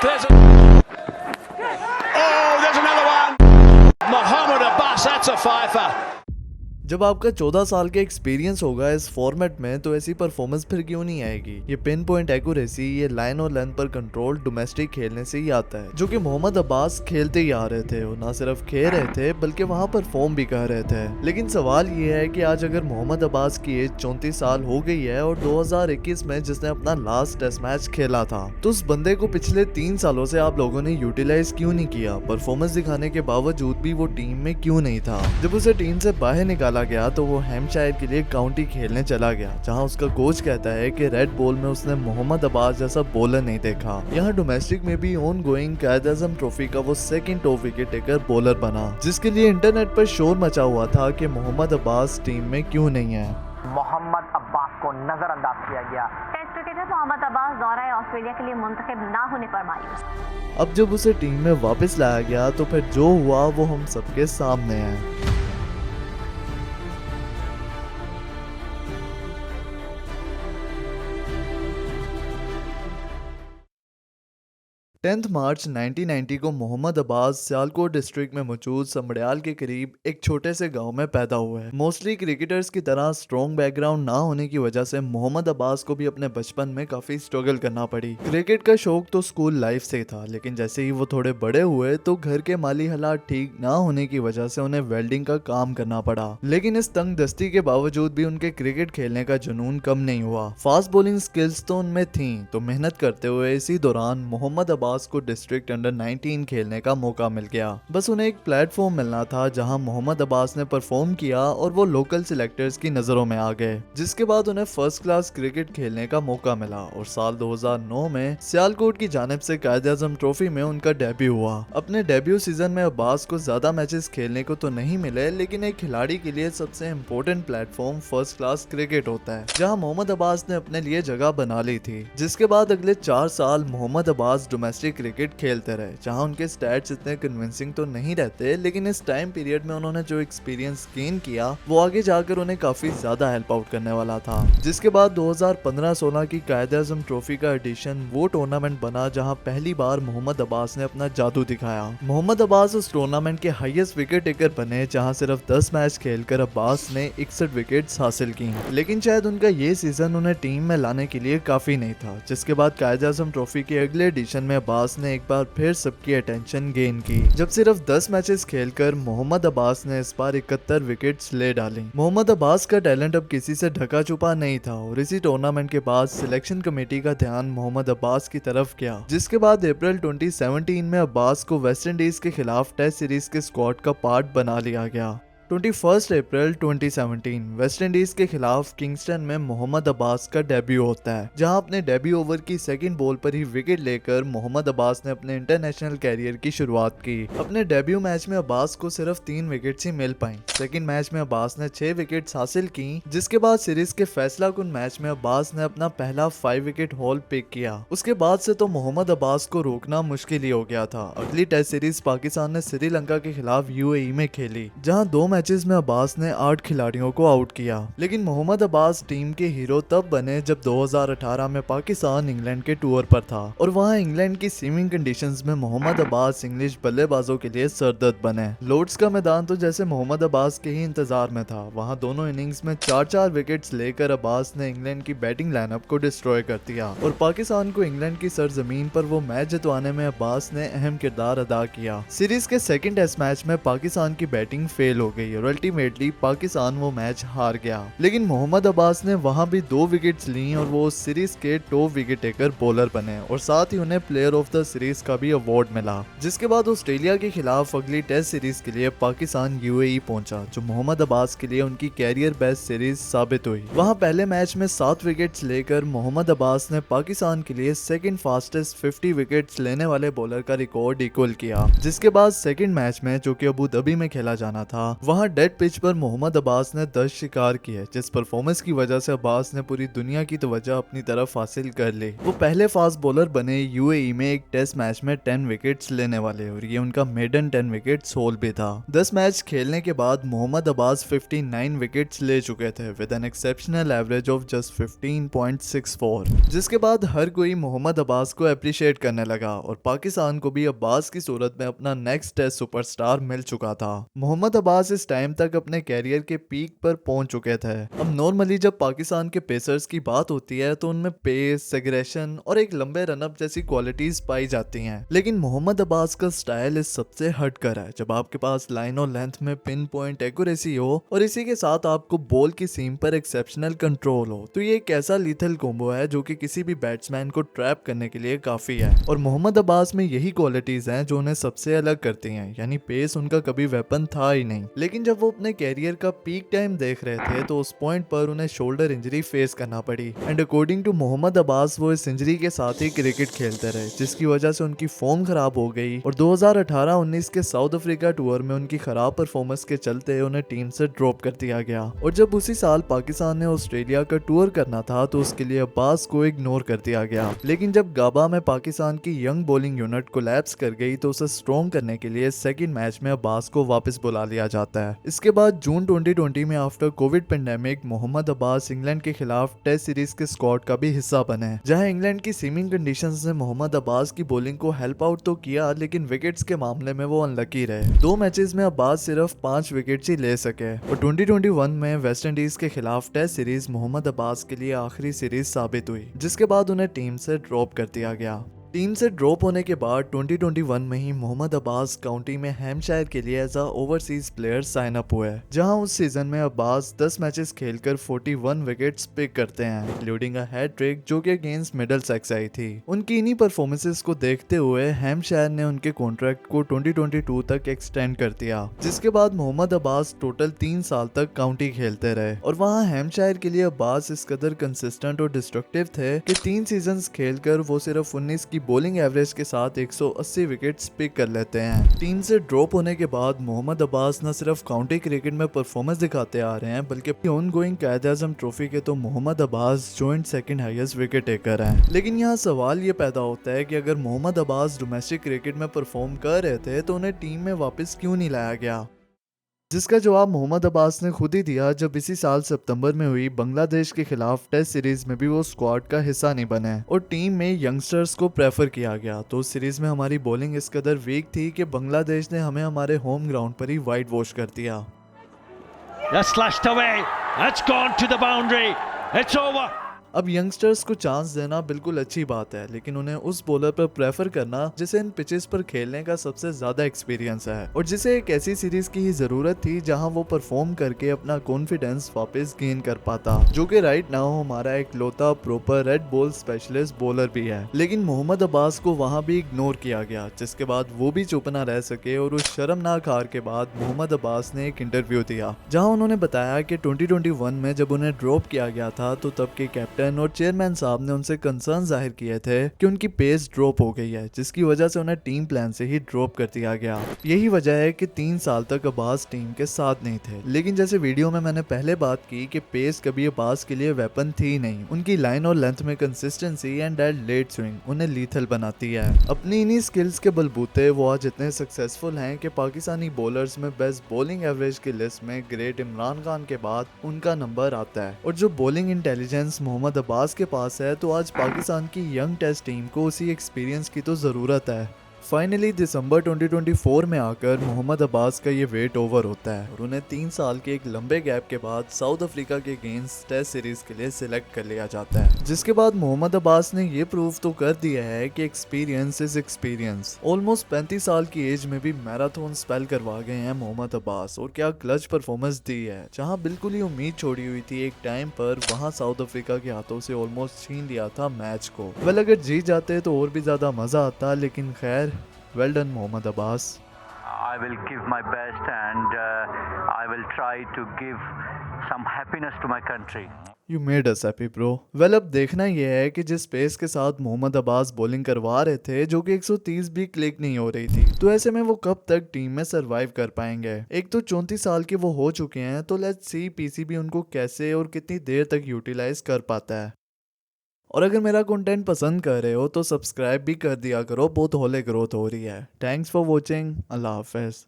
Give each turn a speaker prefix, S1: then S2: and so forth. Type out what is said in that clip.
S1: There's a... Oh, there's another one. Mohamed Abbas, that's a fifer.
S2: जब आपका 14 साल का एक्सपीरियंस होगा इस फॉर्मेट में तो ऐसी परफॉर्मेंस फिर क्यों नहीं आएगी। ये पिन पॉइंट एक्यूरेसी, ये लाइन और लेंथ पर कंट्रोल डोमेस्टिक खेलने से ही आता है, जो कि मोहम्मद अब्बास खेलते ही आ रहे थे और ना सिर्फ खेल रहे थे बल्कि वहां परफॉर्म भी कर रहे थे। लेकिन सवाल ये है कि आज अगर मोहम्मद अब्बास की एज 34 साल हो गई है और 2021 में जिसने अपना लास्ट टेस्ट मैच खेला था, तो उस बंदे को पिछले 3 सालों से आप लोगों ने यूटिलाइज क्यों नहीं किया। परफॉर्मेंस दिखाने के बावजूद भी वो टीम में क्यों नहीं था। जब उसे टीम से बाहर निकाला गया तो वो हैम्पशायर के लिए काउंटी खेलने चला गया, जहां उसका कोच कहता है कि रेड बॉल में उसने मोहम्मद अब्बास जैसा बॉलर नहीं देखा। यहाँ डोमेस्टिक में भी ऑन गोइंग कायद-ए-आज़म ट्रॉफी का वो second top wicket taker bowler बना, जिसके लिए इंटरनेट पर शोर मचा हुआ था कि मोहम्मद अब्बास टीम में क्यों नहीं है।
S3: मोहम्मद अब्बास को नजरअंदाज किया गया। टेस्ट क्रिकेटर मोहम्मद अब्बास दौरा ऑस्ट्रेलिया के लिए मुंतखब ना होने पर मायूस।
S2: अब जब उसे टीम में वापस लाया गया तो फिर जो हुआ वो हम सबके सामने है। 10 मार्च 1990 को मोहम्मद अब्बास सियालकोट डिस्ट्रिक्ट में मौजूद समड़ियाल के करीब एक छोटे से गांव में पैदा हुए। मोस्टली क्रिकेटर्स की तरह स्ट्रॉन्ग बैकग्राउंड ना होने की वजह से मोहम्मद अब्बास को भी अपने बचपन में काफी स्ट्रगल करना पड़ी। क्रिकेट का शौक तो स्कूल लाइफ से था, लेकिन जैसे ही वो थोड़े बड़े हुए तो घर के माली हालात ठीक ना होने की वजह से उन्हें वेल्डिंग का काम करना पड़ा। लेकिन इस तंग दस्ती के बावजूद भी उनके क्रिकेट खेलने का जुनून कम नहीं हुआ। फास्ट बॉलिंग स्किल्स तो उनमें थी, तो मेहनत करते हुए इसी दौरान मोहम्मद अब्बास को डिस्ट्रिक्ट अंडर 19 खेलने का मौका मिल गया। बस उन्हें एक प्लेटफॉर्म मिलना था जहां मोहम्मद अब्बास ने परफॉर्म किया और वो लोकल सिलेक्टर्स की नजरों में आ गए, जिसके बाद उन्हें फर्स्ट क्लास क्रिकेट खेलने का मौका मिला और साल 2009 में सियालकोट की जानिब से कायद-ए-आज़म ट्रॉफी में उनका डेब्यू हुआ। अपने डेब्यू सीजन में अब्बास को ज्यादा मैचेस खेलने को तो नहीं मिले, लेकिन एक खिलाड़ी के लिए सबसे important platform first class cricket होता है, जहां मोहम्मद अब्बास ने अपने लिए जगह बना ली थी। जिसके बाद अगले 4 साल मोहम्मद अब्बास डोमेस्टिक क्रिकेट खेलते रहे, जहां उनके स्टैट्स इतने कन्विंसिंग तो नहीं रहते, लेकिन इस टाइम पीरियड में उन्होंने जो एक्सपीरियंस गेन किया वो आगे जाकर उन्हें काफी ज्यादा हेल्प आउट करने वाला था। जिसके बाद 2015-16 की कायद-ए-आज़म ट्रॉफी का एडिशन वो टूर्नामेंट बना जहां पहली बार मोहम्मद अब्बास ने अपना जादू दिखाया। मोहम्मद अब्बास उस टूर्नामेंट के हाईएस्ट विकेट टेकर बने, जहां सिर्फ 10 मैच खेलकर अब्बास ने 61 विकेट्स हासिल की। लेकिन शायद उनका ये सीजन उन्हें टीम में लाने के लिए काफी नहीं था। जिसके बाद कायद-ए-आज़म ट्रॉफी के अगले एडिशन में अब्बास ने एक बार फिर सबकी अटेंशन गेन की, जब सिर्फ 10 मैचेस खेलकर मोहम्मद अब्बास ने इस बार 71 विकेट्स ले डाली। मोहम्मद अब्बास का टैलेंट अब किसी से ढका छुपा नहीं था और इसी टूर्नामेंट के बाद सिलेक्शन कमेटी का ध्यान मोहम्मद अब्बास की तरफ गया। जिसके बाद अप्रैल 2017 में अब्बास को वेस्ट इंडीज के खिलाफ टेस्ट सीरीज के स्क्वाड का पार्ट बना लिया गया। 21 अप्रैल 2017 वेस्ट इंडीज के खिलाफ किंगस्टन में मोहम्मद अब्बास का डेब्यू होता है, जहां अपने डेब्यू ओवर की सेकंड बॉल पर ही विकेट लेकर मोहम्मद अब्बास ने अपने इंटरनेशनल कैरियर की शुरुआत की। अपने डेब्यू मैच में अब्बास को सिर्फ 3 विकेट्स ही मिल पाई। सेकंड मैच में अब्बास ने 6 विकेट्स हासिल की, जिसके बाद सीरीज के फैसलाकुन मैच में अब्बास ने अपना पहला 5 विकेट हॉल पिक किया। उसके बाद से तो मोहम्मद अब्बास को रोकना मुश्किल ही हो गया था। अगली टेस्ट सीरीज पाकिस्तान ने श्रीलंका के खिलाफ यूएई में खेली, जहाँ 2 मैचेस में अब्बास ने 8 खिलाड़ियों को आउट किया। लेकिन मोहम्मद अब्बास टीम के हीरो तब बने जब 2018 में पाकिस्तान इंग्लैंड के टूर पर था और वहां इंग्लैंड की सीमिंग कंडीशंस में मोहम्मद अब्बास इंग्लिश बल्लेबाजों के लिए सरदर्द बने। लॉर्ड्स का मैदान तो जैसे मोहम्मद अब्बास के ही इंतजार में था। वहां दोनों इनिंग्स में 4-4 विकेट्स लेकर अब्बास ने इंग्लैंड की बैटिंग लाइनअप को डिस्ट्रॉय कर दिया और पाकिस्तान को इंग्लैंड की सरजमीन पर वो मैच जितवाने में अब्बास ने अहम किरदार अदा किया। सीरीज के सेकंड टेस्ट मैच में पाकिस्तान की बैटिंग फेल हो गई और अल्टीमेटली पाकिस्तान वो मैच हार गया। लेकिन मोहम्मद अब्बास ने वहां भी 2 विकेट्स ली और वो सीरीज के टॉप विकेट टेकर बॉलर बने और साथ ही उन्हें प्लेयर ऑफ द सीरीज का भी अवार्ड मिला। जिसके बाद ऑस्ट्रेलिया के खिलाफ अगली टेस्ट सीरीज के लिए पाकिस्तान यूएई पहुंचा, जो मोहम्मद अब्बास के लिए उनकी कैरियर बेस्ट सीरीज साबित हुई। वहां पहले मैच में 7 विकेट्स लेकर मोहम्मद अब्बास ने पाकिस्तान के लिए सेकंड फास्टेस्ट 50 विकेट्स लेने वाले बॉलर का रिकॉर्ड इक्वल किया। जिसके बाद सेकंड मैच में, जो कि अबू धाबी में खेला जाना था, वहां वहां डेड पिच पर मोहम्मद अब्बास ने 10 शिकार किए, जिस परफॉर्मेंस की वजह से अब्बास ने पूरी दुनिया की तवज्जो अपनी तरफ हासिल कर ली। वो पहले फास्ट बॉलर बने यूएई में एक टेस्ट मैच में 10 विकेट्स लेने वाले, और ये उनका मेडन 10 विकेट्स होल भी था। 10 मैच खेलने के बाद मोहम्मद अब्बास 59 विकेट्स ले चुके थे with an exceptional average of just 15.64, जिसके बाद हर कोई मोहम्मद अब्बास को अप्रिशिएट करने लगा और पाकिस्तान को भी अब्बास की सूरत में अपना नेक्स्ट टेस्ट सुपरस्टार मिल चुका था। मोहम्मद अब्बास इस टाइम तक अपने कैरियर के पीक पर पहुंच चुके थे। अब नॉर्मली जब पाकिस्तान के पेसर्स की बात होती है तो उनमें पेस, एग्रेशन और एक लंबे रनअप जैसी क्वालिटीज पाई जाती हैं, लेकिन मोहम्मद अब्बास का स्टाइल इस सबसे हटकर है। जब आपके पास लाइन और लेंथ में पिन पॉइंट एक्यूरेसी हो और इसी के साथ आपको बॉल की सीम पर एक्सेप्शनल कंट्रोल हो, तो ये एक ऐसा लीथल कॉम्बो है जो कि किसी भी बैट्समैन को ट्रैप करने के लिए काफी है। और मोहम्मद अब्बास में यही क्वालिटीज हैं जो उन्हें सबसे अलग करती हैं, यानी पेस उनका कभी वेपन था ही नहीं। लेकिन जब वो अपने कैरियर का पीक टाइम देख रहे थे तो उस पॉइंट पर उन्हें शोल्डर इंजरी फेस करना पड़ी, and according to Mohammad Abbas वो इस इंजरी के साथ ही क्रिकेट खेलते रहे, जिसकी वजह से उनकी फॉर्म खराब हो गई और 2018-19 के साउथ अफ्रीका टूर में उनकी खराब परफॉर्मेंस के चलते उन्हें टीम से ड्रॉप कर दिया गया। और जब उसी साल पाकिस्तान ने ऑस्ट्रेलिया का टूर करना था तो उसके लिए अब्बास को इग्नोर कर दिया गया। लेकिन जब गाबा में पाकिस्तान की यंग बॉलिंग यूनिट कोलैप्स कर गई तो उसे स्ट्रॉन्ग करने के लिए सेकंड मैच में अब्बास को वापस बुला लिया जाता है। इसके बाद जून 2020 में after covid pandemic Mohammad Abbas England के खिलाफ टेस्ट सीरीज के स्क्वाड का भी हिस्सा बने, जहां इंग्लैंड की सीमिंग कंडीशंस ने मोहम्मद अब्बास की बॉलिंग को हेल्प आउट तो किया, लेकिन विकेट्स के मामले में वो अनलकी रहे। 2 मैचेस में अब्बास सिर्फ 5 विकेट्स ही ले सके और 2021 में वेस्ट इंडीज के खिलाफ टेस्ट सीरीज मोहम्मद अब्बास के लिए आखिरी सीरीज साबित हुई, जिसके बाद उन्हें टीम से ड्रॉप कर दिया गया। टीम से ड्रॉप होने के बाद 2021 में ही मोहम्मद अब्बास काउंटी में हैम्पशायर के लिए as a overseas player sign up हुए, जहां उस सीजन में अब्बास 10 मैचेस खेलकर 41 विकेट्स पिक करते हैं, इंक्लूडिंग अ हैट्रिक जो कि अगेंस्ट मिडलसेक्स आई थी। उनकी इन्हीं परफॉर्मेंसेस को देखते हुए हैम्पशायर ने उनके कॉन्ट्रैक्ट को 2022 तक एक्सटेंड कर दिया, जिसके बाद मोहम्मद अब्बास टोटल 3 साल तक काउंटी खेलते रहे। और वहां हैम्पशायर के लिए अब्बास इस कदर कंसिस्टेंट और डिस्ट्रक्टिव थे कि 3 सीजन खेलकर वो सिर्फ 19 की बॉलिंग एवरेज के साथ 180 विकेट्स पिक कर लेते हैं। टीम से ड्रॉप होने के बाद मोहम्मद अब्बास न सिर्फ काउंटी क्रिकेट में परफॉर्मेंस दिखाते आ रहे हैं, बल्कि ऑनगोइंग कायद-ए-आज़म ट्रॉफी के तो Mohammad Abbas joint second highest wicket taker हैं। लेकिन यहाँ सवाल ये पैदा होता है कि अगर मोहम्मद अब्बास डोमेस्टिक क्रिकेट में परफॉर्म कर रहे थे तो उन्हें टीम में वापस क्यों नहीं लाया गया, जिसका जवाब मोहम्मद अब्बास ने खुद ही दिया जब इसी साल सितंबर में हुई बांग्लादेश के खिलाफ टेस्ट सीरीज में भी वो स्क्वाड का हिस्सा नहीं बने और टीम में यंगस्टर्स को प्रेफर किया गया। तो उस सीरीज में हमारी बॉलिंग इस कदर वीक थी कि बांग्लादेश ने हमें हमारे होम ग्राउंड पर ही वाइट वॉश कर दिया।
S1: That's slashed away. That's gone to the boundary. It's over.
S2: अब यंगस्टर्स को चांस देना बिल्कुल अच्छी बात है, लेकिन उन्हें उस बॉलर पर प्रेफर करना जिसे इन पिचेस पर खेलने का सबसे ज्यादा एक्सपीरियंस है और जिसे एक ऐसी सीरीज की ही जरूरत थी जहां वो परफॉर्म करके अपना कॉन्फिडेंस वापस गेन कर पाता, जो कि राइट नाउ हमारा एक लौता proper red ball specialist bowler भी है। लेकिन मोहम्मद अब्बास को वहां भी इग्नोर किया गया, जिसके बाद वो भी चुप ना रह सके और उस शर्मनाक हार के बाद मोहम्मद अब्बास ने एक इंटरव्यू दिया, जहां उन्होंने बताया कि 2021 में जब उन्हें ड्रॉप किया गया था तो तब के कैप्टन और चेयरमैन साहब ने उनसे कंसर्न जाहिर किए थे कि उनकी पेस ड्रॉप हो गई है, जिसकी वजह से उन्हें टीम प्लान से ही ड्रॉप कर दिया गया। यही वजह है कि 3 साल तक अब्बास टीम के साथ नहीं थे। लेकिन जैसे वीडियो में मैंने पहले बात की कि पेस कभी अब्बास के लिए वेपन थी नहीं, उनकी लाइन और लेंथ में consistency and dead late swing उन्हें लीथल बनाती है। अपनी इन्हीं स्किल्स के बलबूते वो आज इतने सक्सेसफुल हैं कि पाकिस्तानी बॉलर्स में बेस्ट बॉलिंग एवरेज की लिस्ट में ग्रेट इमरान खान के बाद उनका नंबर आता है। और जो बॉलिंग इंटेलिजेंस मोहम्मद अब्बास के पास है, तो आज पाकिस्तान की यंग टेस्ट टीम को उसी एक्सपीरियंस की तो जरूरत है। फाइनली दिसंबर 2024 में आकर मोहम्मद अब्बास का ये वेट ओवर होता है और उन्हें 3 साल के एक लंबे गैप के बाद साउथ अफ्रीका के अगेंस्ट टेस्ट सीरीज के लिए सिलेक्ट कर लिया जाता है, जिसके बाद मोहम्मद अब्बास ने ये प्रूव तो कर दिया है कि एक्सपीरियंस इज एक्सपीरियंस। ऑलमोस्ट 35 साल की एज में भी मैराथन स्पेल करवा गए हैं मोहम्मद अब्बास, और क्या क्लच परफॉर्मेंस दी है। जहां बिल्कुल ही उम्मीद छोड़ी हुई थी एक टाइम पर, वहां साउथ अफ्रीका के हाथों से ऑलमोस्ट छीन लिया था मैच को। वेल अगर जीत जाते तो और भी ज्यादा मजा आता, लेकिन खैर well done Mohammad Abbas.
S4: I will give my best and I will try to give some happiness to my country.
S2: You made us happy bro. Well अब देखना यह है कि जिस पेस के साथ मोहम्मद अब्बास बॉलिंग करवा रहे थे जो कि 130 भी क्लिक नहीं हो रही थी, तो ऐसे में वो कब तक टीम में सरवाइव कर पाएंगे। एक तो 34 साल के वो हो चुके हैं, तो लेट्स सी पीसीबी उनको कैसे और कितनी देर तक यूटिलाइज कर पाता है। और अगर मेरा कंटेंट पसंद कर रहे हो तो सब्सक्राइब भी कर दिया करो, बहुत हौले ग्रोथ हो रही है। Thanks for watching. Allah Hafiz.